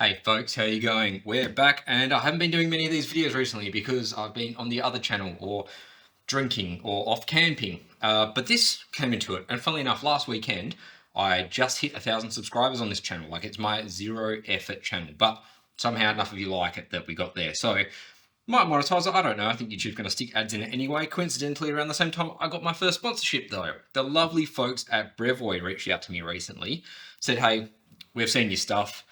Hey folks, how you going? We're back, and I haven't been doing many of these videos recently because I've been on the other channel or drinking or off camping. But this came into it, and funnily enough, last weekend I just hit 1,000 subscribers on this channel. Like, it's my zero effort channel, but somehow enough of you like it that we got there. So might monetize it, I don't know. I think YouTube's going to stick ads in it anyway. Coincidentally, around the same time, I got my first sponsorship though. The lovely folks at Brevoy reached out to me recently, said, hey, we've seen your stuff.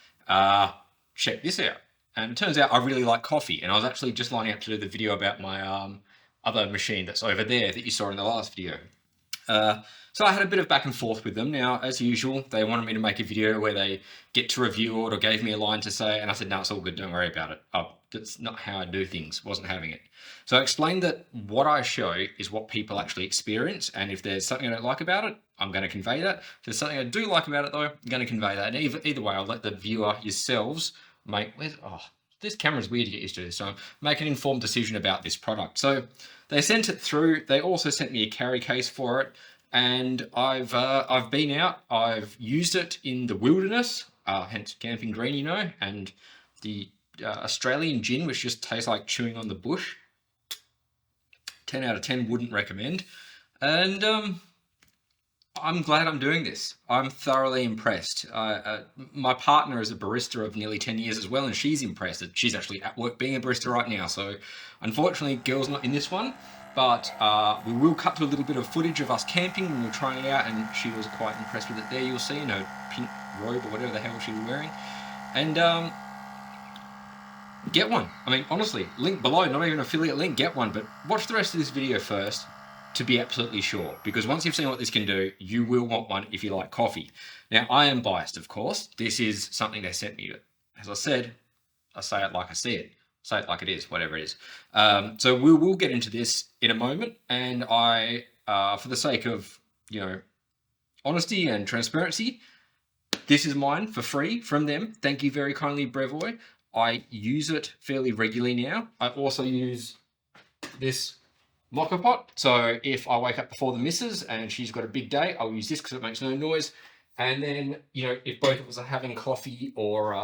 Check this out. And it turns out I really like coffee, and I was actually just lining up to do the video about my other machine that's over there that you saw in the last video. So I had a bit of back and forth with them. Now, as usual, they wanted me to make a video where they get to review it or gave me a line to say, and I said, no, it's all good, don't worry about it. Oh, that's not how I do things, wasn't having it. So I explained that what I show is what people actually experience, and if there's something I don't like about it, I'm going to convey that. If there's something I do like about it though, I'm going to convey that. And either way, I'll let the viewer yourselves make, this camera's weird to get used to, so make an informed decision about this product. So they sent it through. They also sent me a carry case for it. And I've been out, I've used it in the wilderness, hence camping green, you know, and the Australian gin, which just tastes like chewing on the bush. 10 out of 10, wouldn't recommend. And I'm glad I'm doing this. I'm thoroughly impressed. My partner is a barista of nearly 10 years as well, and she's impressed. She's actually at work being a barista right now. So unfortunately, girl's not in this one. But we will cut to a little bit of footage of us camping when we were trying it out, and she was quite impressed with it there. You'll see, in her pink robe or whatever the hell she was wearing. And get one. I mean, honestly, link below, not even affiliate link, get one. But watch the rest of this video first to be absolutely sure, because once you've seen what this can do, you will want one if you like coffee. Now, I am biased, of course. This is something they sent me. As I said, I say it like I see it. Say it like it is, whatever it is. So we will get into this in a moment, and I, for the sake of, honesty and transparency, this is mine for free from them. Thank you very kindly, Brevoy. I use it fairly regularly now. I also use this mocha pot. So if I wake up before the missus and she's got a big day, I'll use this because it makes no noise. And then, if both of us are having coffee or,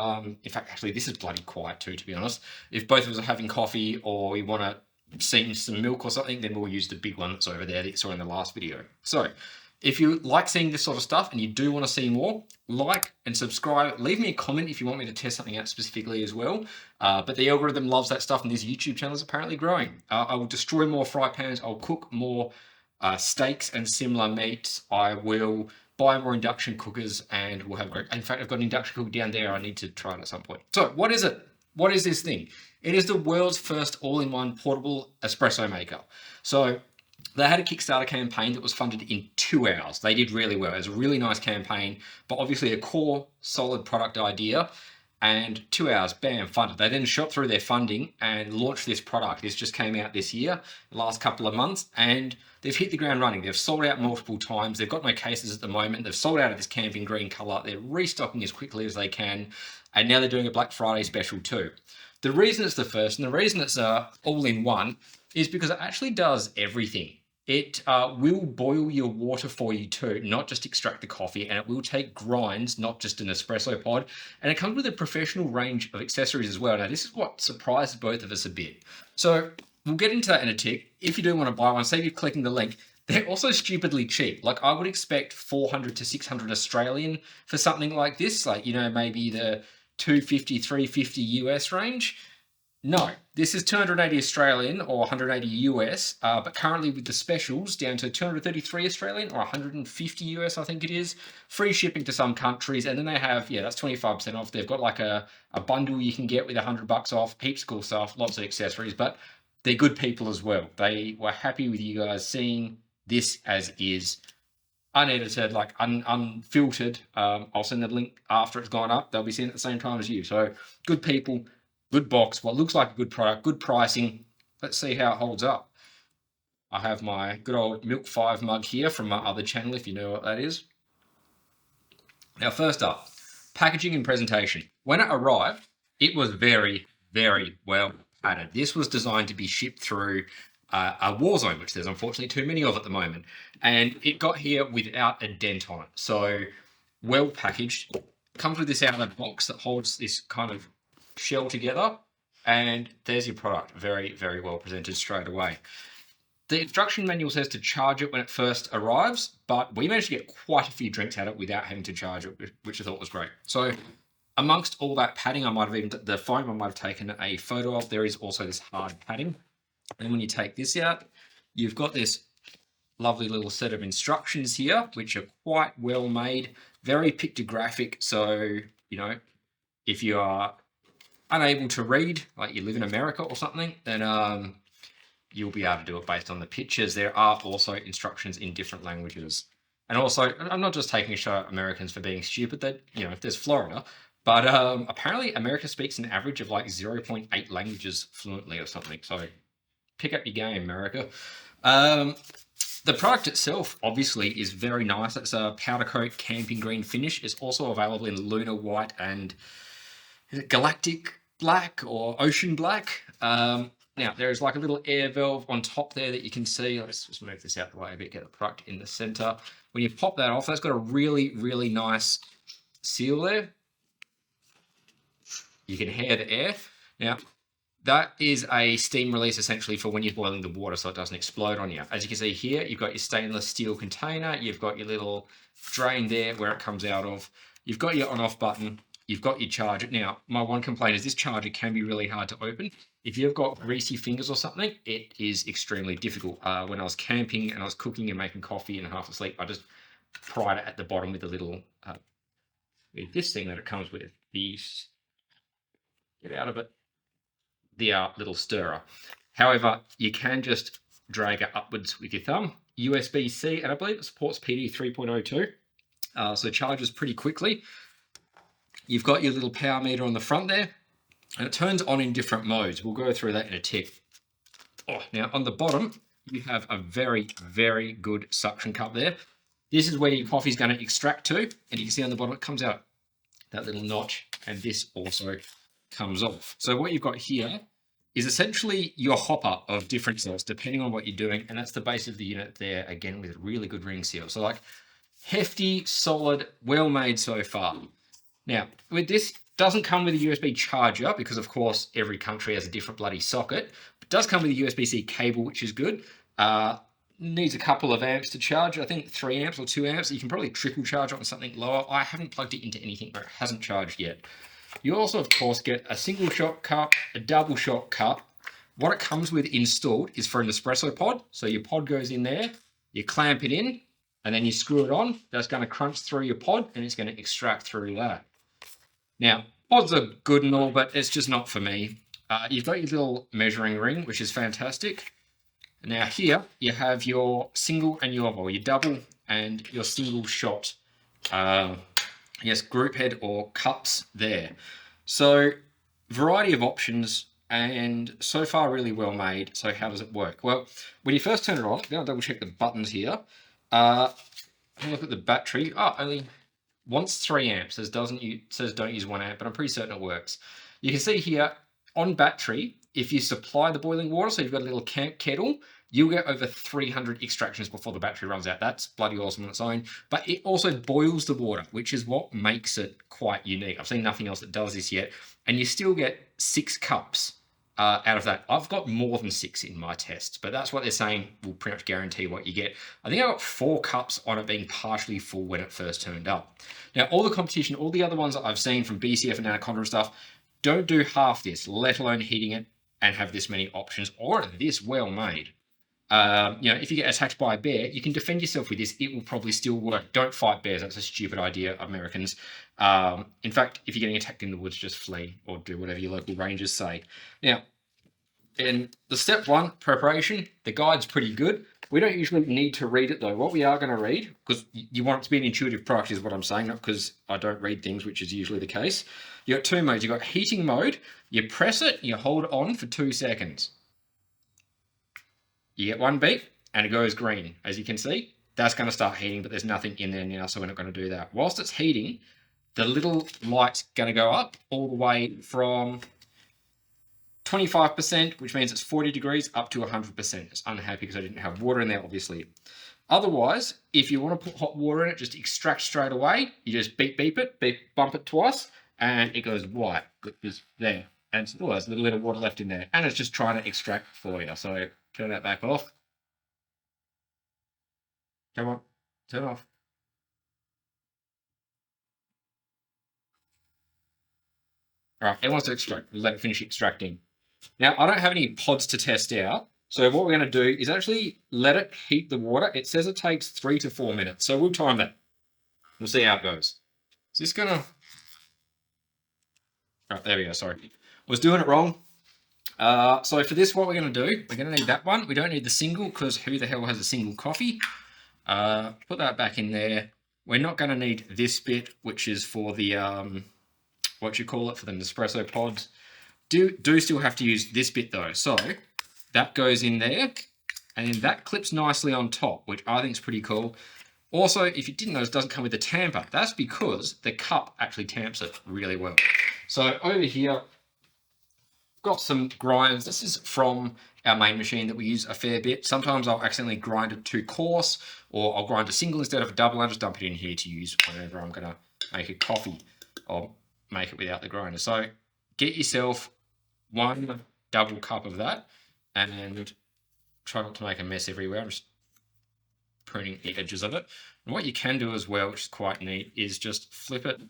in fact, actually, this is bloody quiet too, to be honest. If both of us are having coffee or we want to steam some milk or something, then we'll use the big one that's over there that you saw in the last video. So if you like seeing this sort of stuff and you do want to see more, like and subscribe. Leave me a comment if you want me to test something out specifically as well. But the algorithm loves that stuff, and this YouTube channel is apparently growing. I will destroy more fry pans. I'll cook more steaks and similar meats. I will buy more induction cookers, and we'll have great. In fact, I've got an induction cooker down there. I need to try it at some point. So what is it? What is this thing? It is the world's first all-in-one portable espresso maker. So they had a Kickstarter campaign that was funded in 2 hours. They did really well. It was a really nice campaign, but obviously a core, solid product idea. And 2 hours, bam, funded. They then shot through their funding and launched this product. This just came out this year, the last couple of months, and they've hit the ground running. They've sold out multiple times. They've got no cases at the moment. They've sold out of this camping green color. They're restocking as quickly as they can. And now they're doing a Black Friday special too. The reason it's the first, and the reason it's all-in-one, is because it actually does everything. It will boil your water for you too, not just extract the coffee, and it will take grinds, not just an espresso pod. And it comes with a professional range of accessories as well. Now, this is what surprised both of us a bit. So we'll get into that in a tick. If you do want to buy one, save you clicking the link. They're also stupidly cheap. Like, I would expect 400 to 600 Australian for something like this, like, maybe the 250, 350 US range. No, this is 280 Australian or 180 US, but currently with the specials down to 233 Australian or 150 US, I think it is. Free shipping to some countries, and then they have, that's 25% off. They've got like a bundle you can get with $100 off, heaps of cool stuff, lots of accessories, but they're good people as well. They were happy with you guys seeing this as is, unedited, like unfiltered. I'll send the link after it's gone up. They'll be seeing it at the same time as you. So good people. Good box, what looks like a good product, good pricing. Let's see how it holds up. I have my good old Milk 5 mug here from my other channel, if you know what that is. Now, first up, packaging and presentation. When it arrived, it was very, very well padded. This was designed to be shipped through a war zone, which there's unfortunately too many of at the moment. And it got here without a dent on it. So well packaged. Comes with this outer box that holds this kind of shell together, and there's your product. Very, very well presented straight away. The instruction manual says to charge it when it first arrives, but we managed to get quite a few drinks out of it without having to charge it, which I thought was great. So amongst all that padding, the foam I might have taken a photo of. There is also this hard padding. And when you take this out, you've got this lovely little set of instructions here, which are quite well made, very pictographic. So, you know, if you are unable to read, like you live in America or something, then you'll be able to do it based on the pictures. There are also instructions in different languages. And also, I'm not just taking a shot at Americans for being stupid, that, you know, if there's Florida, but apparently America speaks an average of like 0.8 languages fluently or something. So pick up your game, America. The product itself, obviously, is very nice. It's a powder coat camping green finish. It's also available in lunar white and is it galactic black or ocean black. Now, there's like a little air valve on top there that you can see. Let's just move this out the way a bit, get the product in the center. When you pop that off, that's got a really, really nice seal there. You can hear the air. Now, that is a steam release essentially for when you're boiling the water so it doesn't explode on you. As you can see here, you've got your stainless steel container. You've got your little drain there where it comes out of. You've got your on-off button. You've got your charger. Now, my one complaint is this charger can be really hard to open. If you've got greasy fingers or something, it is extremely difficult. When I was camping and I was cooking and making coffee and half asleep, I just pried it at the bottom with a little, with this thing that it comes with. Get out of it. The little stirrer. However, you can just drag it upwards with your thumb. USB-C, and I believe it supports PD 3.02. So it charges pretty quickly. You've got your little power meter on the front there, and it turns on in different modes. We'll go through that in a tick. Now, on the bottom, you have a very, very good suction cup there. This is where your coffee is going to extract to, and you can see on the bottom it comes out that little notch, and this also comes off. So what you've got here is essentially your hopper of different cells, depending on what you're doing, and that's the base of the unit there, again, with a really good ring seal. So like hefty, solid, well made so far. Now, with this, doesn't come with a USB charger because, of course, every country has a different bloody socket. It does come with a USB-C cable, which is good. Needs a couple of amps to charge. I think 3 amps or 2 amps. You can probably trickle charge it on something lower. I haven't plugged it into anything where it hasn't charged yet. You also, of course, get a single shot cup, a double shot cup. What it comes with installed is for an espresso pod. So your pod goes in there, you clamp it in, and then you screw it on. That's going to crunch through your pod, and it's going to extract through that. Now, pods are good and all, but it's just not for me. You've got your little measuring ring, which is fantastic. Now here, you have your single and your double and your single shot, group head or cups there. So, variety of options, and so far really well made. So how does it work? Well, when you first turn it on, I'm going to double check the buttons here. Look at the battery. Only wants 3 amps. It says don't use 1 amp, but I'm pretty certain it works. You can see here on battery, if you supply the boiling water, so you've got a little camp kettle, you'll get over 300 extractions before the battery runs out. That's bloody awesome on its own. But it also boils the water, which is what makes it quite unique. I've seen nothing else that does this yet. And you still get 6 cups out of that. I've got more than 6 in my tests, but that's what they're saying will pretty much guarantee what you get. I think I got 4 cups on it being partially full when it first turned up. Now, all the competition, all the other ones that I've seen from BCF and Anaconda and stuff, don't do half this, let alone heating it and have this many options or this well made. If you get attacked by a bear, you can defend yourself with this. It will probably still work. Don't fight bears. That's a stupid idea, Americans. In fact, if you're getting attacked in the woods, just flee or do whatever your local rangers say. Now, in the step 1, preparation, the guide's pretty good. We don't usually need to read it though. What we are going to read, because you want it to be an intuitive product is what I'm saying, not because I don't read things, which is usually the case. You've got 2 modes. You've got heating mode. You press it, you hold it on for 2 seconds. You get 1 beep and it goes green. As you can see, that's going to start heating, but there's nothing in there now, so we're not going to do that. Whilst it's heating, the little light's going to go up all the way from 25%, which means it's 40 degrees, up to 100%. It's unhappy because I didn't have water in there, obviously. Otherwise, if you want to put hot water in it, just extract straight away. You just beep it, bump it twice, and it goes white. It's there. And there's a little bit of water left in there. And it's just trying to extract for you. So turn that back off. Come on, turn off. All right, it wants to extract. We'll let it finish extracting. Now, I don't have any pods to test out. So what we're going to do is actually let it heat the water. It says it takes 3 to 4 minutes. So we'll time that. We'll see how it goes. Is this going to... Oh, there we go, sorry. Was doing it wrong. So for this, what we're going to do, we're going to need that one. We don't need the single because who the hell has a single coffee? Put that back in there. We're not going to need this bit, which is for the, what you call it, for the Nespresso pods. Do still have to use this bit though. So that goes in there and then that clips nicely on top, which I think is pretty cool. Also, if you didn't know, it doesn't come with a tamper. That's because the cup actually tamps it really well. So over here, got some grinds. This is from our main machine that we use a fair bit. Sometimes I'll accidentally grind it too coarse, or I'll grind a single instead of a double. I just dump it in here to use whenever I'm going to make a coffee or make it without the grinder. So get yourself 1 double cup of that and try not to make a mess everywhere. I'm just pruning the edges of it. And what you can do as well, which is quite neat, is just flip it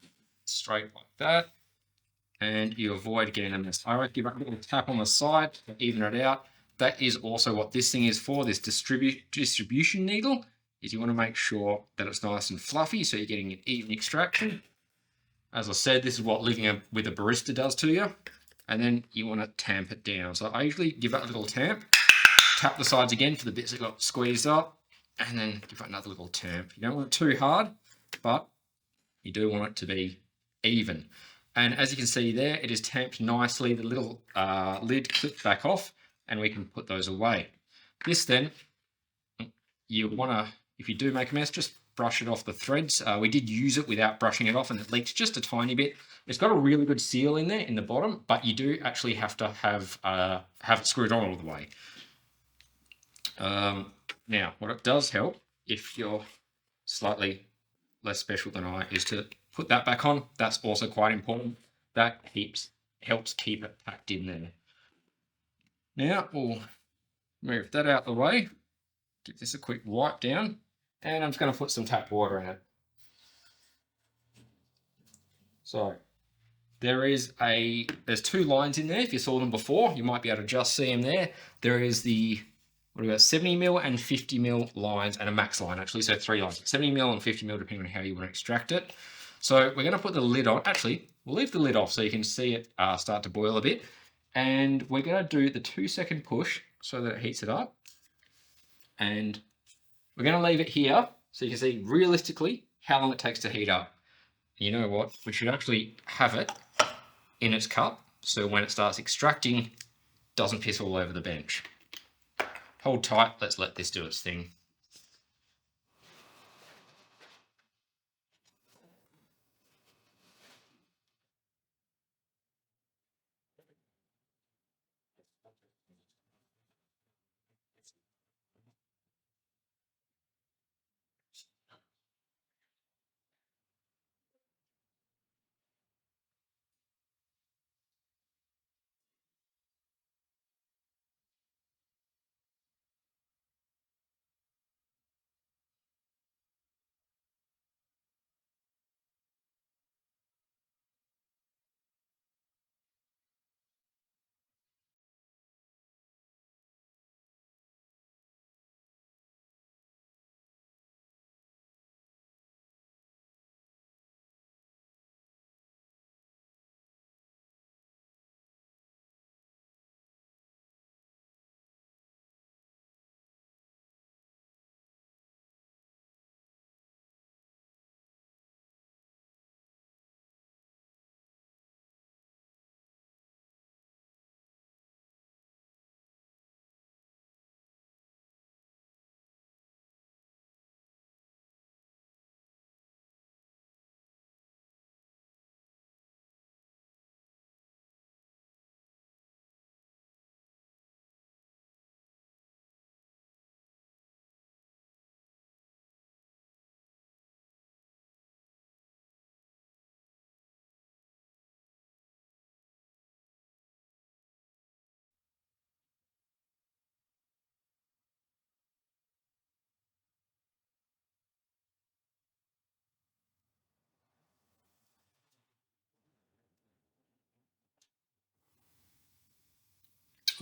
straight like that, and you avoid getting a mess. I always give it a little tap on the side to even it out. That is also what this thing is for, this distribution needle, is you want to make sure that it's nice and fluffy so you're getting an even extraction. As I said, this is what living with a barista does to you. And then you want to tamp it down. So I usually give it a little tamp, tap the sides again for the bits that got squeezed up, and then give it another little tamp. You don't want it too hard, but you do want it to be even. And as you can see there, it is tamped nicely. The little lid clips back off, and we can put those away. This then, you want to, if you do make a mess, just brush it off the threads. We did use it without brushing it off, and it leaks just a tiny bit. It's got a really good seal in there in the bottom, but you do actually have to have it screwed on all the way. Now, what it does help, if you're slightly less special than I, is to put that back on. That's also quite important. That helps keep it packed in there. Now, we'll move that out the way. Give this a quick wipe down, and I'm just going to put some tap water in it. So there's 2 lines in there. If you saw them before, you might be able to just see them there. There is the 70mm and 50mm lines, and a max line actually, so 3 lines, 70mm and 50mm depending on how you want to extract it. So we're going to put the lid on. Actually, we'll leave the lid off so you can see it start to boil a bit. And we're going to do the 2-second push so that it heats it up. And we're going to leave it here so you can see realistically how long it takes to heat up. You know what? We should actually have it in its cup so when it starts extracting, it doesn't piss all over the bench. Hold tight, let's let this do its thing.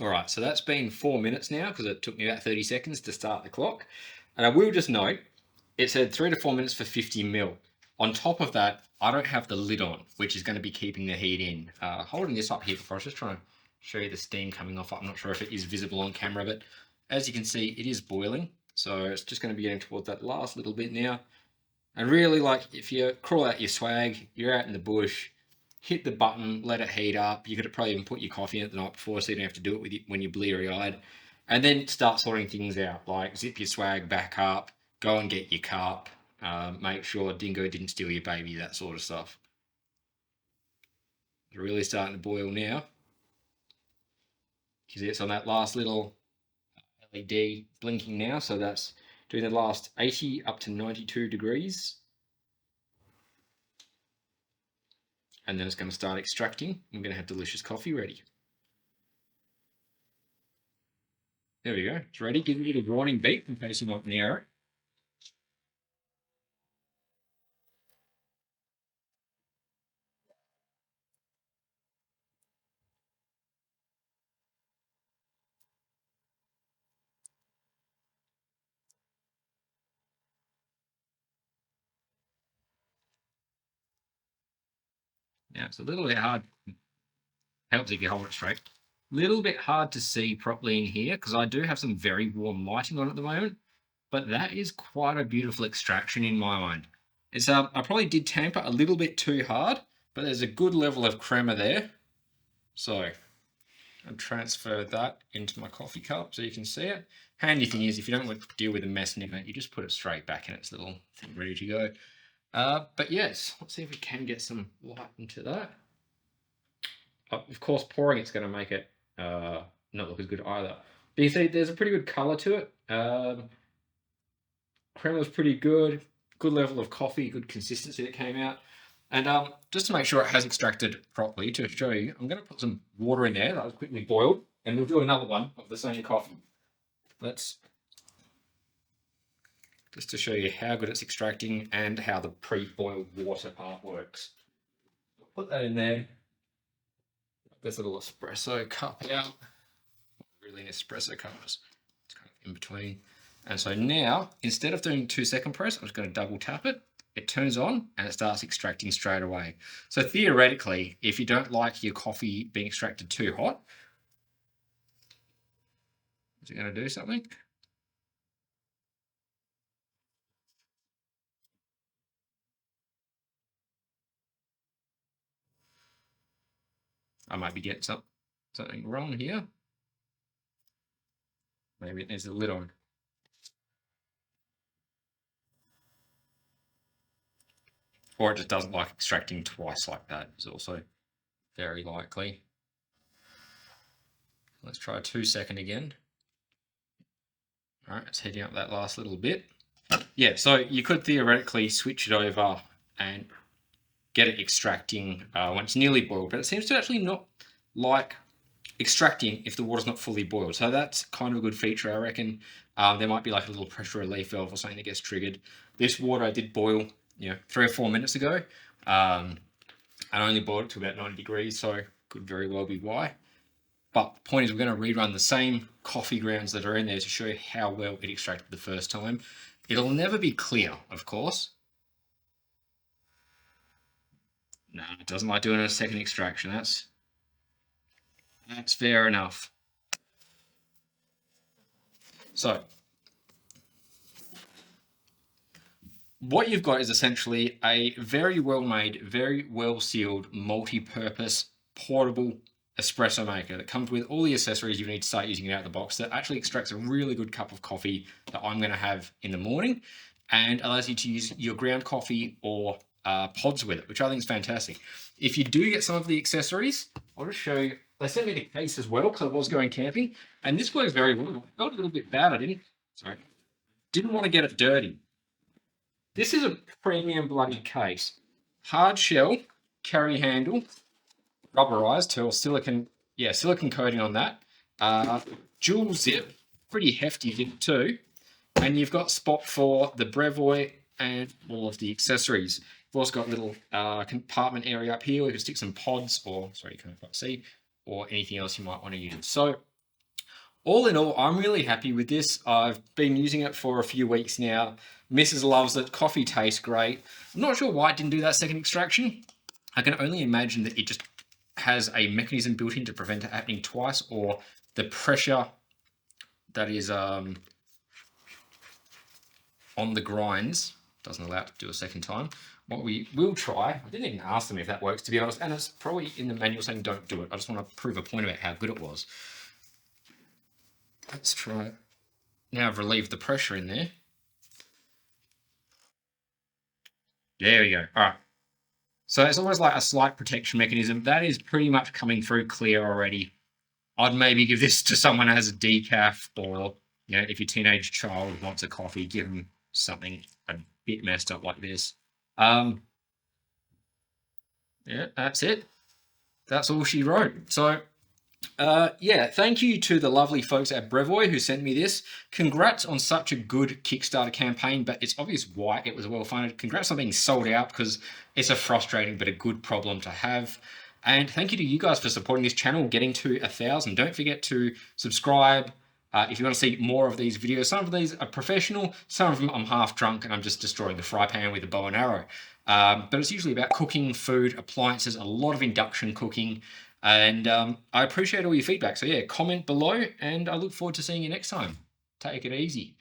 All right, so that's been 4 minutes now because it took me about 30 seconds to start the clock. And I will just note, it said 3 to 4 minutes for 50 mil. On top of that, I don't have the lid on, which is going to be keeping the heat in. Holding this up here before, I was just trying to show you the steam coming off. I'm not sure if it is visible on camera, but as you can see, it is boiling. So it's just going to be getting towards that last little bit now. And really, like, if you crawl out your swag, you're out in the bush, hit the button, let it heat up. You could probably even put your coffee in it the night before so you don't have to do it with when you're bleary-eyed. And then start sorting things out, like zip your swag back up, go and get your cup, make sure Dingo didn't steal your baby, that sort of stuff. It's really starting to boil now. You see it's on that last little LED blinking now, so that's doing the last 80 up to 92 degrees. And then it's going to start extracting. I'm going to have delicious coffee ready. There we go. It's ready. Give it a warning beep in case you want near it. Now it's a little bit hard. Helps if you hold it straight. Little bit hard to see properly in here because I do have some very warm lighting on at the moment, but that is quite a beautiful extraction in my mind. It's I probably did tamper a little bit too hard, but there's a good level of crema there. So I'll transfer that into my coffee cup so you can see it. Handy thing is if you don't want to deal with a mess in it, you just put it straight back in its little thing ready to go. But yes, let's see if we can get some light into that. Of course, pouring it's going to make it not look as good either. But you see, there's a pretty good colour to it. Crema was pretty good. Good level of coffee, good consistency that came out. And just to make sure it has extracted properly, to show you, I'm going to put some water in there that was quickly boiled, and we'll do another one of the same coffee. Let's just to show you how good it's extracting and how the pre-boiled water part works. Put that in there. This little espresso cup out. Really an espresso cup, it's kind of in between. And so now, instead of doing 2-second press, I'm just going to double tap it. It turns on and it starts extracting straight away. So theoretically, if you don't like your coffee being extracted too hot, is it going to do something? I might be getting something wrong here. Maybe it needs a lid on. Or it just doesn't like extracting twice like that. Is also very likely. Let's try a 2-second again. All right, it's heating up that last little bit. Yeah, so you could theoretically switch it over and get it extracting when it's nearly boiled, but it seems to actually not like extracting if the water's not fully boiled. So that's kind of a good feature, I reckon. There might be like a little pressure relief valve or something that gets triggered. This water I did boil, 3 or 4 minutes ago, and I only boiled it to about 90 degrees, so could very well be why. But the point is we're going to rerun the same coffee grounds that are in there to show you how well it extracted the first time. It'll never be clear, of course. No, it doesn't like doing a second extraction. That's fair enough. So what you've got is essentially a very well made, very well sealed, multi-purpose, portable espresso maker that comes with all the accessories you need to start using it out of the box, that actually extracts a really good cup of coffee that I'm going to have in the morning and allows you to use your ground coffee or pods with it, which I think is fantastic. If you do get some of the accessories, I'll just show you. They sent me the case as well because I was going camping, and this works very well. I felt a little bit bad. Didn't want to get it dirty. This is a premium bloody case. Hard shell, carry handle, rubberized or silicon coating on that. Dual zip, pretty hefty zip too. And you've got spot for the Brevoy and all of the accessories. You've also got a little compartment area up here where you can stick some pods or, sorry, you can't quite see, or anything else you might want to use. So all in all, I'm really happy with this. I've been using it for a few weeks now. Mrs. loves it. Coffee tastes great. I'm not sure why it didn't do that second extraction. I can only imagine that it just has a mechanism built in to prevent it happening twice, or the pressure that is on the grinds doesn't allow it to do a second time. What we will try, I didn't even ask them if that works, to be honest, and it's probably in the manual saying don't do it. I just want to prove a point about how good it was. Let's try it. Now I've relieved the pressure in there. There we go. All right. So it's almost like a slight protection mechanism. That is pretty much coming through clear already. I'd maybe give this to someone who has a decaf, or if your teenage child wants a coffee, give them something a bit messed up like this. Yeah, that's it. That's all she wrote. So yeah, thank you to the lovely folks at Brevoy who sent me this. Congrats on such a good Kickstarter campaign, but it's obvious why it was well funded. Congrats on being sold out, because it's a frustrating but a good problem to have. And thank you to you guys for supporting this channel, getting to 1,000. Don't forget to subscribe if you want to see more of these videos. Some of these are professional, some of them I'm half drunk and I'm just destroying the fry pan with a bow and arrow. But it's usually about cooking, food, appliances, a lot of induction cooking. And I appreciate all your feedback. So yeah, comment below, and I look forward to seeing you next time. Take it easy.